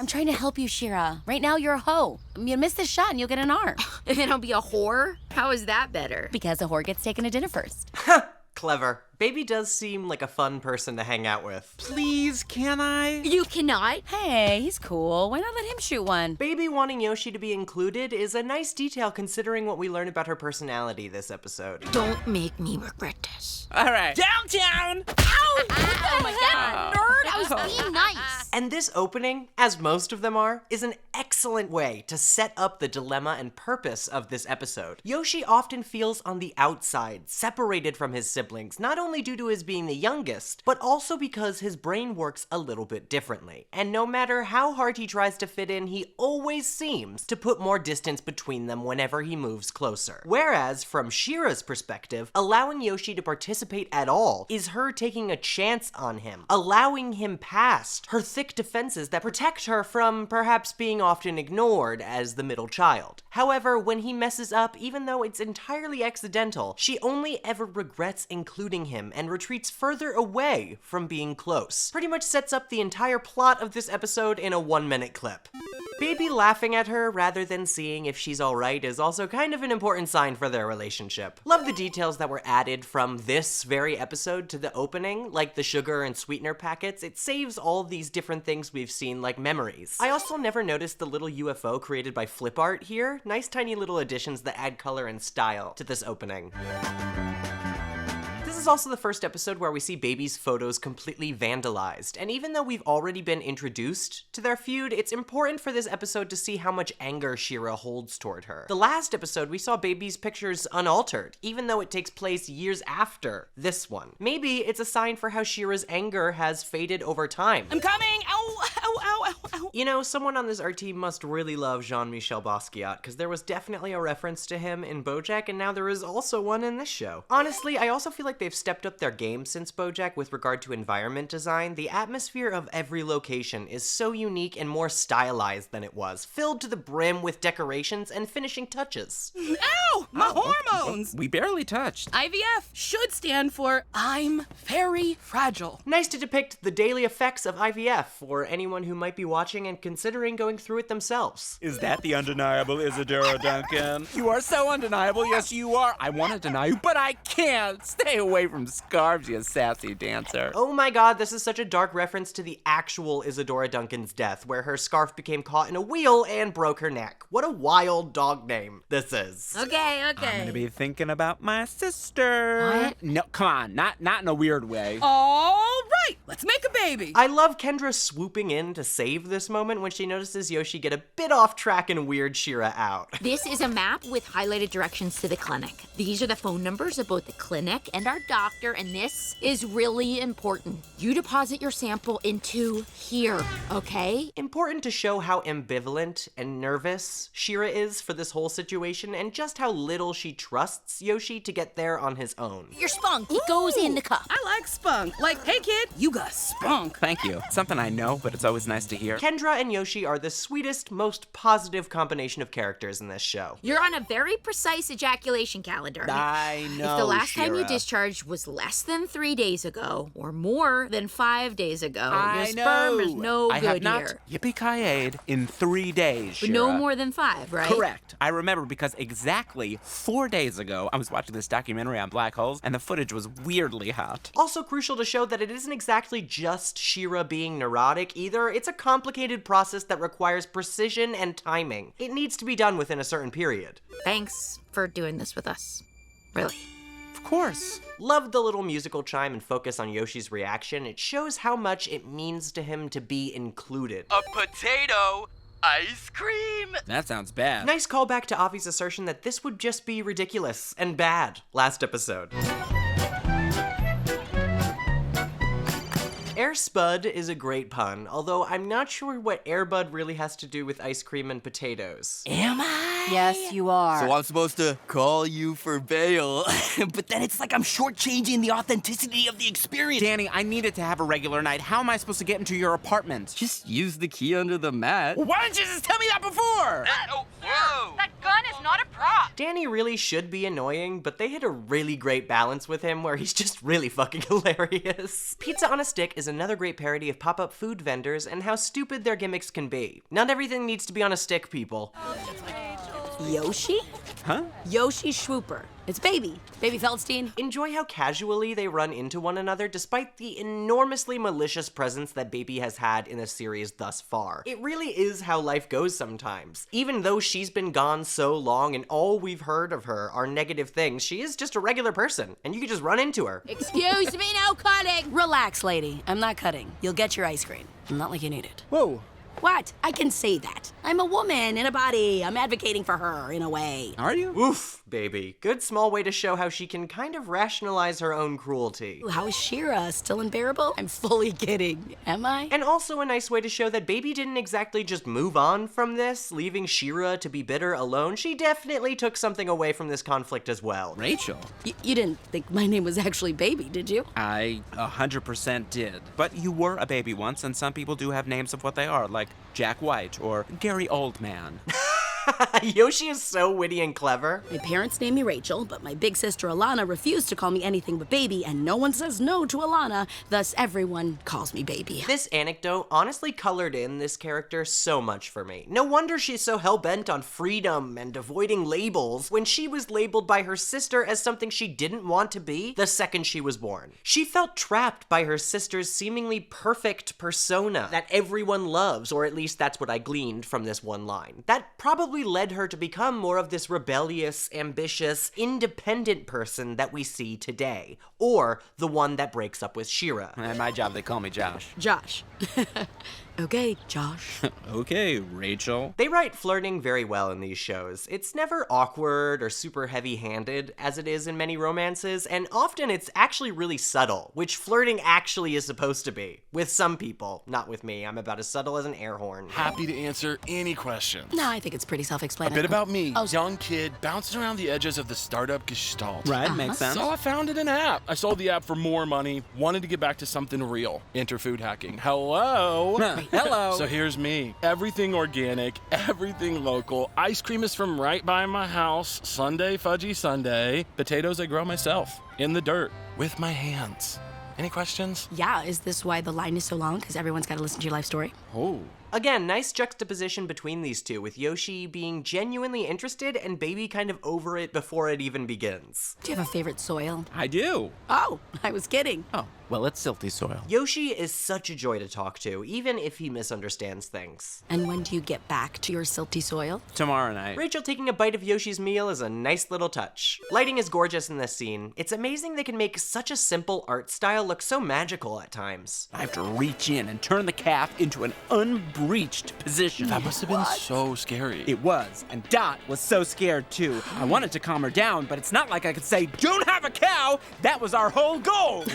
I'm trying to help you, Shira. Right now, you're a hoe. You miss this shot and you'll get an arm. And then I'll be a whore? How is that better? Because a whore gets taken to dinner first. Clever. Baby does seem like a fun person to hang out with. Please, can I? You cannot? Hey, he's cool. Why not let him shoot one? Baby wanting Yoshi to be included is a nice detail considering what we learn about her personality this episode. Don't make me regret this. All right. Downtown! Ow! Oh my god, nerd! I was being nice. And this opening, as most of them are, is an excellent way to set up the dilemma and purpose of this episode. Yoshi often feels on the outside, separated from his siblings, not only due to his being the youngest, but also because his brain works a little bit differently. And no matter how hard he tries to fit in, he always seems to put more distance between them whenever he moves closer. Whereas, from Shira's perspective, allowing Yoshi to participate at all is her taking a chance on him, allowing him past her thick defenses that protect her from perhaps being often ignored as the middle child. However, when he messes up, even though it's entirely accidental, she only ever regrets including him and retreats further away from being close. Pretty much sets up the entire plot of this episode in a 1-minute clip. Baby laughing at her rather than seeing if she's alright is also kind of an important sign for their relationship. Love the details that were added from this very episode to the opening, like the sugar and sweetener packets. It saves all these different things we've seen like memories. I also never noticed the little UFO created by flip art here. Nice tiny little additions that add color and style to this opening. This is also the first episode where we see Baby's photos completely vandalized, and even though we've already been introduced to their feud, it's important for this episode to see how much anger Shira holds toward her. The last episode, we saw Baby's pictures unaltered, even though it takes place years after this one. Maybe it's a sign for how Shira's anger has faded over time. I'm coming! Ow, ow, ow, ow, ow. You know, someone on this art team must really love Jean-Michel Basquiat, because there was definitely a reference to him in Bojack, and now there is also one in this show. Honestly, I also feel like they've stepped up their game since Bojack with regard to environment design. The atmosphere of every location is so unique and more stylized than it was, filled to the brim with decorations and finishing touches. Ow! My hormones! We barely touched. IVF should stand for I'm very fragile. Nice to depict the daily effects of IVF for anyone who might be watching and considering going through it themselves. Is that the undeniable Isadora Duncan? You are so undeniable, yes you are. I want to deny you, but I can't. Stay away from scarves, you sassy dancer. Oh my god, this is such a dark reference to the actual Isadora Duncan's death, where her scarf became caught in a wheel and broke her neck. What a wild dog name this is. Okay. I'm gonna be thinking about my sister. What? No, come on, not in a weird way. All right, let's make a baby. I love Kendra swooping in to save this moment when she notices Yoshi get a bit off track and weird Shira out. This is a map with highlighted directions to the clinic. These are the phone numbers of both the clinic and our doctor, and this is really important. You deposit your sample into here, okay? Important to show how ambivalent and nervous Shira is for this whole situation and just how little she trusts Yoshi to get there on his own. Your spunk, it goes in the cup. I like spunk. Like, hey kid, you got spunk. Thank you. It's something I know, but it's always nice to hear. Kendra and Yoshi are the sweetest, most positive combination of characters in this show. You're on a very precise ejaculation calendar. I know, If the last time you Shira. discharged was less than 3 days ago, or more than 5 days ago, I your sperm is no I good have not here. yippee-ki-yayed in 3 days, But Shira. no more than 5, right? Correct. I remember because exactly 4 days ago, I was watching this documentary on black holes, and the footage was weirdly hot. Also crucial to show that it isn't exactly just Shira being neurotic either. It's a complicated process that requires precision and timing. It needs to be done within a certain period. Thanks for doing this with us. Really. Of course. Love the little musical chime and focus on Yoshi's reaction. It shows how much it means to him to be included. A potato ice cream? That sounds bad. Nice callback to Avi's assertion that this would just be ridiculous and bad last episode. Air Spud is a great pun, although I'm not sure what Air Bud really has to do with ice cream and potatoes. Am I? Yes, you are. So I'm supposed to call you for bail. But then it's like I'm shortchanging the authenticity of the experience. Danny, I needed to have a regular night. How am I supposed to get into your apartment? Just use the key under the mat. Why didn't you just tell me that before? Whoa! That gun is not a prop. Danny really should be annoying, but they hit a really great balance with him where he's just really fucking hilarious. Pizza on a Stick is another great parody of pop-up food vendors and how stupid their gimmicks can be. Not everything needs to be on a stick, people. Yoshi? Huh? Yoshi Schwooper. It's Baby. Baby Feldstein. Enjoy how casually they run into one another despite the enormously malicious presence that Baby has had in the series thus far. It really is how life goes sometimes. Even though she's been gone so long and all we've heard of her are negative things, she is just a regular person, and you can just run into her. Excuse me, no cutting. Relax, lady. I'm not cutting. You'll get your ice cream. Not like you need it. Whoa. What? I can say that. I'm a woman in a body. I'm advocating for her in a way. Are you? Oof, Baby. Good small way to show how she can kind of rationalize her own cruelty. How is Shira? Still unbearable? I'm fully kidding. Am I? And also a nice way to show that Baby didn't exactly just move on from this, leaving Shira to be bitter alone. She definitely took something away from this conflict as well. Rachel. You didn't think my name was actually Baby, did you? I 100% did. But you were a baby once, and some people do have names of what they are, like Jack White or Gary Oldman. Yoshi is so witty and clever. My parents named me Rachel, but my big sister Alana refused to call me anything but Baby, and no one says no to Alana, thus everyone calls me Baby. This anecdote honestly colored in this character so much for me. No wonder she's so hell-bent on freedom and avoiding labels when she was labeled by her sister as something she didn't want to be the second she was born. She felt trapped by her sister's seemingly perfect persona that everyone loves, or at least that's what I gleaned from this one line. That probably led her to become more of this rebellious, ambitious, independent person that we see today, or the one that breaks up with Shira. At my job, they call me Josh. Josh. Okay, Josh. Okay, Rachel. They write flirting very well in these shows. It's never awkward or super heavy-handed, as it is in many romances, and often it's actually really subtle, which flirting actually is supposed to be. With some people, not with me. I'm about as subtle as an air horn. Happy to answer any questions. No, I think it's pretty A self-explanatory. bit about me, Oh, young kid bouncing around the edges of the startup gestalt. Right, makes sense. So I founded an app. I sold the app for more money, wanted to get back to something real. Enter food hacking. Hello? Hello. So here's me. Everything organic, everything local. Ice cream is from right by my house. Sunday fudgy Sunday. Potatoes I grow myself. In the dirt. With my hands. Any questions? Yeah, is this why the line is so long? Because everyone's got to listen to your life story? Oh. Again, nice juxtaposition between these two, with Yoshi being genuinely interested and Baby kind of over it before it even begins. Do you have a favorite soil? I do. Oh, I was kidding. Oh, well, it's silty soil. Yoshi is such a joy to talk to, even if he misunderstands things. And when do you get back to your silty soil? Tomorrow night. Rachel taking a bite of Yoshi's meal is a nice little touch. Lighting is gorgeous in this scene. It's amazing they can make such a simple art style look so magical at times. I have to reach in and turn the calf into an unbreached position. That must have been so scary. It was, and Dot was so scared too. I wanted to calm her down, but it's not like I could say, "Don't have a cow!" That was our whole goal!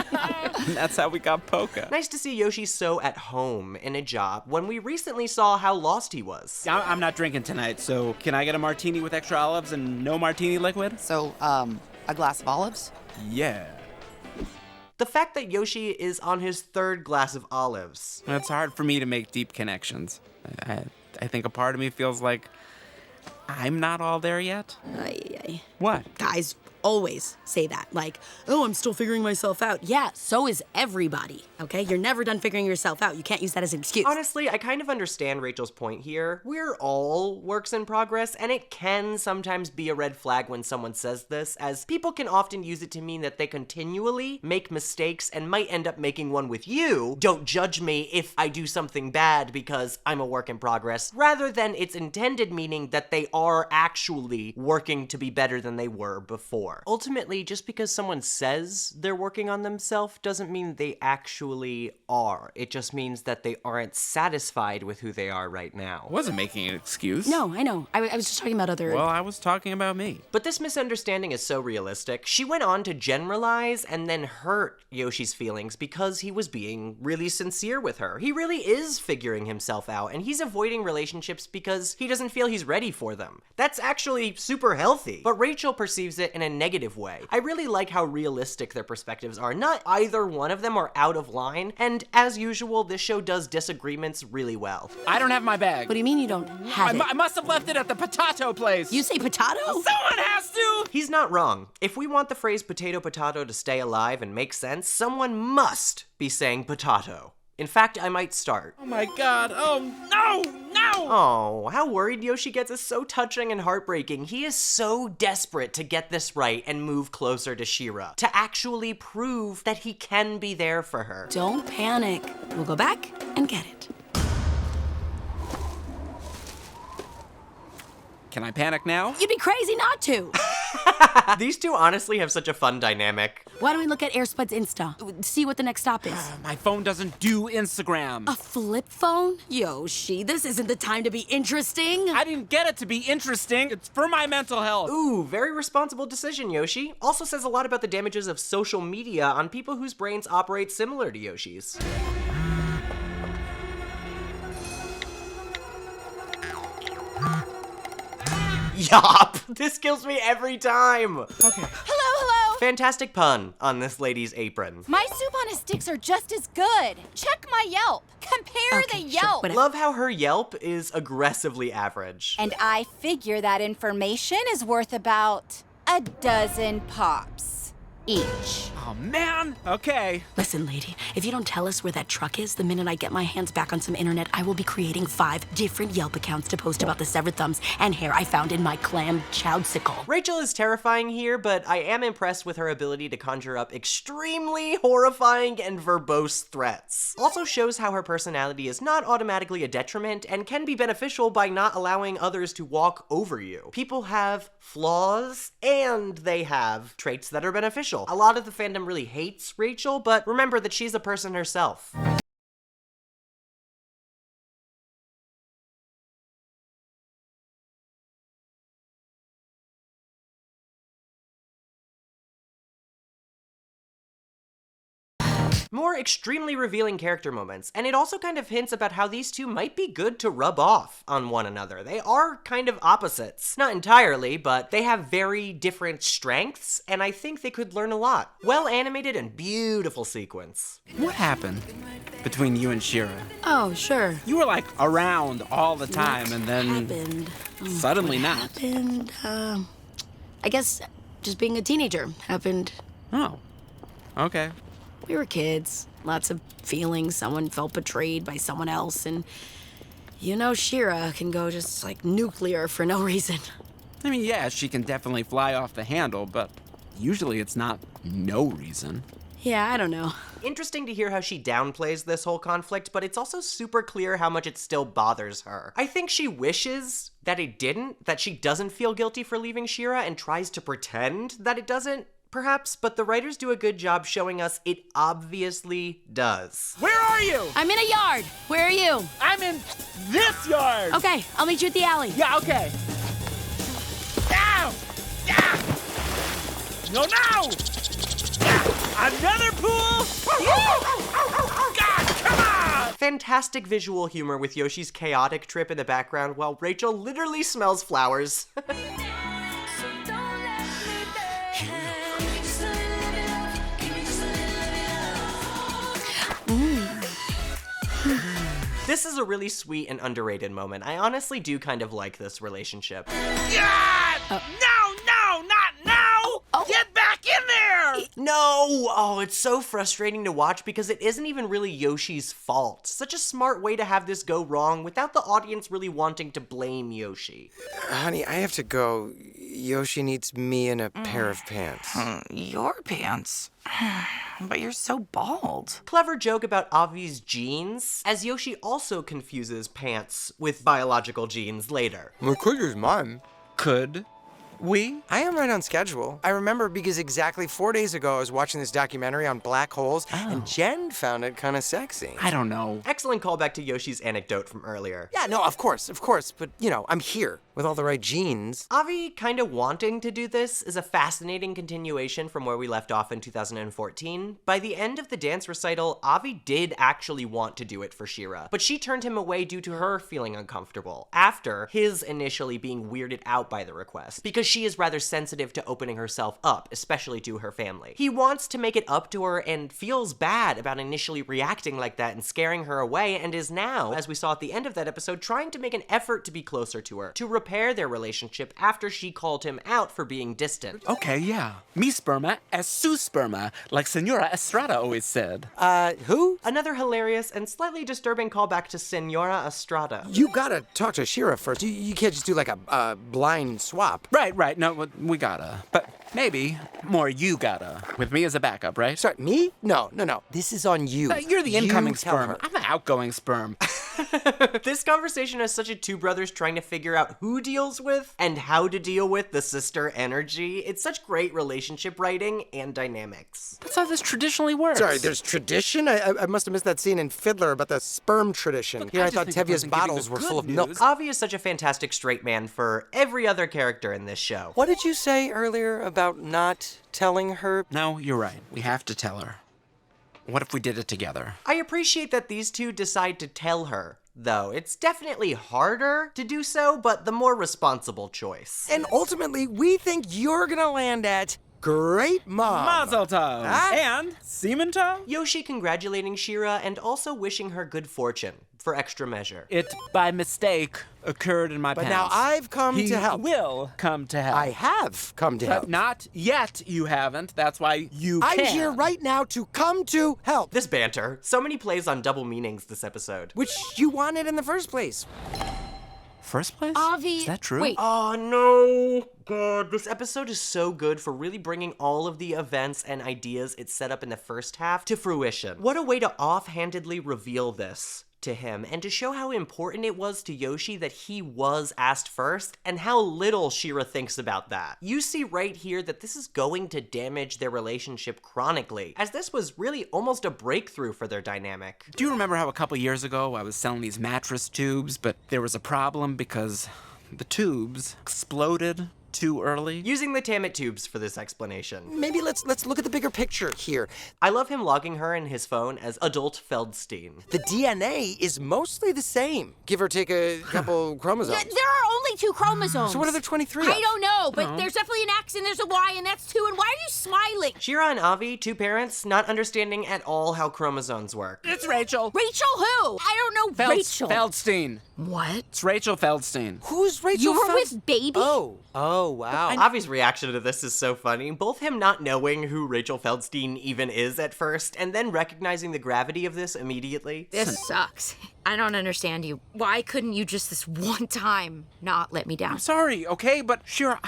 And that's how we got Polka. Nice to see Yoshi so at home in a job when we recently saw how lost he was. I'm not drinking tonight, so can I get a martini with extra olives and no martini liquid? So, a glass of olives? Yeah. The fact that Yoshi is on his third glass of olives. It's hard for me to make deep connections. I think a part of me feels like I'm not all there yet. Ay. What? Guys always say that. Like, oh, I'm still figuring myself out. Yeah, so is everybody, okay? You're never done figuring yourself out. You can't use that as an excuse. Honestly, I kind of understand Rachel's point here. We're all works in progress, and it can sometimes be a red flag when someone says this, as people can often use it to mean that they continually make mistakes and might end up making one with you. Don't judge me if I do something bad because I'm a work in progress, rather than its intended meaning that they are actually working to be better than they were before. more. Ultimately, just because someone says they're working on themselves doesn't mean they actually are. It just means that they aren't satisfied with who they are right now. I wasn't making an excuse. No, I know. I was just talking about other... Well, I was talking about me. But this misunderstanding is so realistic. She went on to generalize and then hurt Yoshi's feelings because he was being really sincere with her. He really is figuring himself out, and he's avoiding relationships because he doesn't feel he's ready for them. That's actually super healthy. But Rachel perceives it in a negative way. I really like how realistic their perspectives are. Not either one of them are out of line, and as usual, this show does disagreements really well. I don't have my bag. What do you mean you don't have it? I must have left it at the potato place. You say potato? Someone has to! He's not wrong. If we want the phrase potato potato to stay alive and make sense, someone must be saying potato. In fact, I might start. Oh my god, oh no, no! Oh, how worried Yoshi gets is so touching and heartbreaking. He is so desperate to get this right and move closer to Shira, to actually prove that he can be there for her. Don't panic. We'll go back and get it. Can I panic now? You'd be crazy not to. These two honestly have such a fun dynamic. Why don't we look at AirSpud's Insta? See what the next stop is. My phone doesn't do Instagram. A flip phone? Yoshi, this isn't the time to be interesting. I didn't get it to be interesting. It's for my mental health. Ooh, very responsible decision, Yoshi. Also says a lot about the damages of social media on people whose brains operate similar to Yoshi's. Yup! This kills me every time! Okay. Hello. Fantastic pun on this lady's apron. My soup on a sticks are just as good. Check my Yelp. Compare the Yelp. Love how her Yelp is aggressively average. And I figure that information is worth about a dozen pops each. Oh man, okay. Listen, lady, if you don't tell us where that truck is, the minute I get my hands back on some internet, I will be creating 5 different Yelp accounts to post about the severed thumbs and hair I found in my clam chowdsicle. Rachel is terrifying here, but I am impressed with her ability to conjure up extremely horrifying and verbose threats. Also shows how her personality is not automatically a detriment and can be beneficial by not allowing others to walk over you. People have flaws and they have traits that are beneficial. A lot of the fandom really hates Rachel, but remember that she's a person herself. More extremely revealing character moments, and it also kind of hints about how these two might be good to rub off on one another. They are kind of opposites. Not entirely, but they have very different strengths, and I think they could learn a lot. Well animated and beautiful sequence. What happened between you and Shira? Oh, sure. You were like around all the time, and then Happened. suddenly What not. happened? I guess just being a teenager happened. Oh, okay. We were kids, lots of feelings. Someone felt betrayed by someone else, and you know Shira can go just like nuclear for no reason. I mean, yeah, she can definitely fly off the handle, but usually it's not no reason. Yeah, I don't know. Interesting to hear how she downplays this whole conflict, but it's also super clear how much it still bothers her. I think she wishes that it didn't, that she doesn't feel guilty for leaving Shira and tries to pretend that it doesn't. Perhaps, but the writers do a good job showing us it obviously does. Where are you? I'm in a yard. Where are you? I'm in this yard. Okay, I'll meet you at the alley. Yeah, okay. Ow! Yeah! No! Yeah! Another pool? God, come on! Fantastic visual humor with Yoshi's chaotic trip in the background while Rachel literally smells flowers. This is a really sweet and underrated moment. I honestly do kind of like this relationship. Yeah! No, not now! Get back in there! No! Oh, it's so frustrating to watch because it isn't even really Yoshi's fault. Such a smart way to have this go wrong without the audience really wanting to blame Yoshi. Honey, I have to go. Yoshi needs me and a pair of pants. Your pants? But you're so bald. Clever joke about Avi's genes, as Yoshi also confuses pants with biological genes later. Well, could use mine. Could We? I am right on schedule. I remember because exactly 4 days ago I was watching this documentary on black holes, and Jen found it kind of sexy. I don't know. Excellent callback to Yoshi's anecdote from earlier. Yeah, no, of course, but, I'm here with all the right genes. Avi kind of wanting to do this is a fascinating continuation from where we left off in 2014. By the end of the dance recital, Avi did actually want to do it for Shira, but she turned him away due to her feeling uncomfortable, after his initially being weirded out by the request, because she is rather sensitive to opening herself up, especially to her family. He wants to make it up to her and feels bad about initially reacting like that and scaring her away, and is now, as we saw at the end of that episode, trying to make an effort to be closer to her, to repair their relationship after she called him out for being distant. Okay, yeah. Mi sperma es su sperma, like Senora Estrada always said. Who? Another hilarious and slightly disturbing callback to Senora Estrada. You gotta talk to Shira first. You can't just do like a blind swap. Right. No, we gotta. But maybe more you gotta. With me as a backup, right? Sorry, me? No. This is on you. You're the incoming You tell sperm. her. I'm an outgoing sperm. This conversation is such a two brothers trying to figure out who deals with and how to deal with the sister energy. It's such great relationship writing and dynamics. That's how this traditionally works. Sorry, there's tradition? I must have missed that scene in Fiddler about the sperm tradition. Look, Here I I just thought think the Tevye's person giving bottles the were good full of news- milk. Avi is such a fantastic straight man for every other character in this show. What did you say earlier about not telling her? No, you're right. We have to tell her. What if we did it together? I appreciate that these two decide to tell her, though. It's definitely harder to do so, but the more responsible choice. And ultimately, we think you're gonna land at Great Mom. Mazel tov. Huh? And semen tov? Yoshi congratulating Shira and also wishing her good fortune, for extra measure. It, by mistake, occurred in my But pants. now I've come He to help. will come to help. I have come to But help. not yet you haven't. That's why you I'm can. here right now to come to help. This banter, so many plays on double meanings this episode. Which you wanted in the first place. First place? Avi, Is that true? wait. Oh no! God, this episode is so good for really bringing all of the events and ideas it set up in the first half to fruition. What a way to offhandedly reveal this to him, and to show how important it was to Yoshi that he was asked first, and how little Shira thinks about that. You see right here that this is going to damage their relationship chronically, as this was really almost a breakthrough for their dynamic. Do you remember how a couple years ago I was selling these mattress tubes, but there was a problem because the tubes exploded too early? Using the Tammet tubes for this explanation. Maybe let's look at the bigger picture here. I love him logging her in his phone as adult Feldstein. The DNA is mostly the same, give or take a couple chromosomes. There are only 2 chromosomes. So what are there 23 I of? don't know, but there's definitely an X and there's a Y and that's 2. And why are you smiling? Shira and Avi, two parents, not understanding at all how chromosomes work. It's Rachel. Rachel who? I don't know Rachel. Feldstein. What? It's Rachel Feldstein. Who's Rachel? You were Feld- with Baby? Oh, wow. Avi's reaction to this is so funny. Both him not knowing who Rachel Feldstein even is at first, and then recognizing the gravity of this immediately. This sucks. I don't understand you. Why couldn't you just this one time not let me down? I'm sorry, okay? But sure,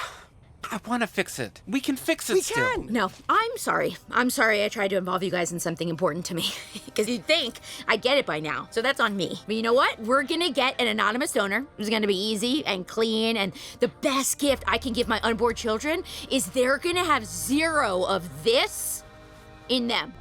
I want to fix it. We can fix it still. We can. No, I'm sorry. I'm sorry I tried to involve you guys in something important to me. Because you'd think I'd get it by now. So that's on me. But you know what? We're gonna get an anonymous donor. It's gonna be easy and clean. And the best gift I can give my unborn children is they're gonna have 0 of this in them.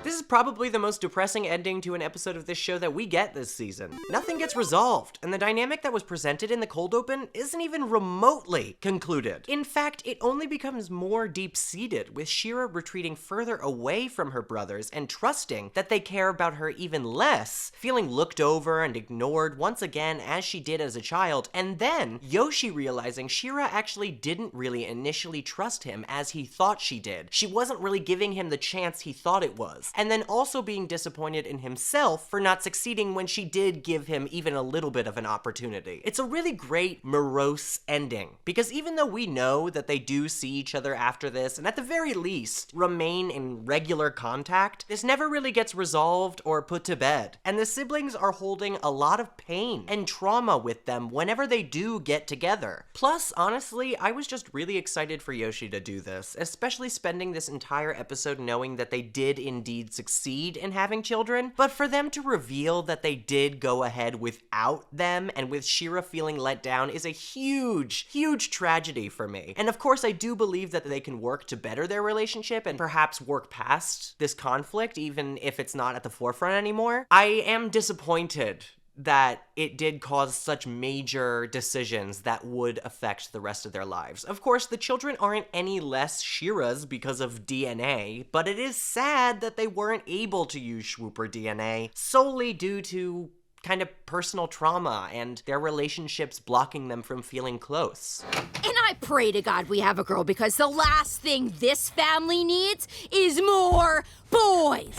This is probably the most depressing ending to an episode of this show that we get this season. Nothing gets resolved, and the dynamic that was presented in the cold open isn't even remotely concluded. In fact, it only becomes more deep-seated, with Shira retreating further away from her brothers and trusting that they care about her even less, feeling looked over and ignored once again as she did as a child, and then Yoshi realizing Shira actually didn't really initially trust him as he thought she did. She wasn't really giving him the chance he thought it was. And then also being disappointed in himself for not succeeding when she did give him even a little bit of an opportunity. It's a really great, morose ending, because even though we know that they do see each other after this, and at the very least, remain in regular contact, this never really gets resolved or put to bed. And the siblings are holding a lot of pain and trauma with them whenever they do get together. Plus, honestly, I was just really excited for Yoshi to do this, especially spending this entire episode knowing that they did indeed indeed succeed in having children, but for them to reveal that they did go ahead without them and with Shira feeling let down is a huge, huge tragedy for me. And of course, I do believe that they can work to better their relationship and perhaps work past this conflict, even if it's not at the forefront anymore. I am disappointed that it did cause such major decisions that would affect the rest of their lives. Of course, the children aren't any less Shira's because of DNA, but it is sad that they weren't able to use Schwooper DNA solely due to kind of personal trauma and their relationships blocking them from feeling close. And I pray to God we have a girl, because the last thing this family needs is more boys.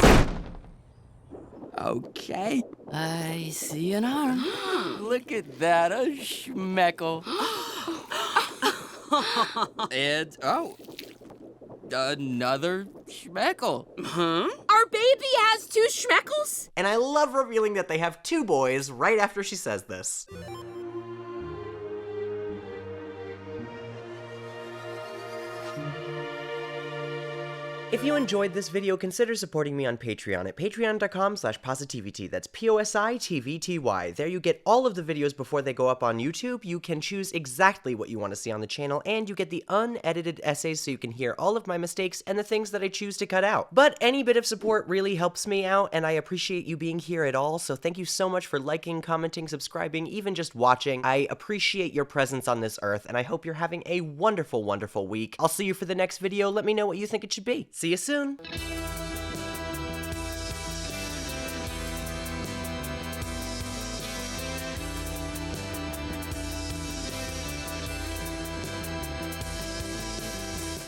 Okay. I see an arm. Look at that, a schmeckle. And, another schmeckle. Our baby has 2 schmeckles? And I love revealing that they have 2 boys right after she says this. If you enjoyed this video, consider supporting me on Patreon at patreon.com/PosiTVty. That's PosiTVty. There you get all of the videos before they go up on YouTube. You can choose exactly what you want to see on the channel, and you get the unedited essays so you can hear all of my mistakes and the things that I choose to cut out. But any bit of support really helps me out, and I appreciate you being here at all, so thank you so much for liking, commenting, subscribing, even just watching. I appreciate your presence on this earth, and I hope you're having a wonderful, wonderful week. I'll see you for the next video. Let me know what you think it should be. See you soon!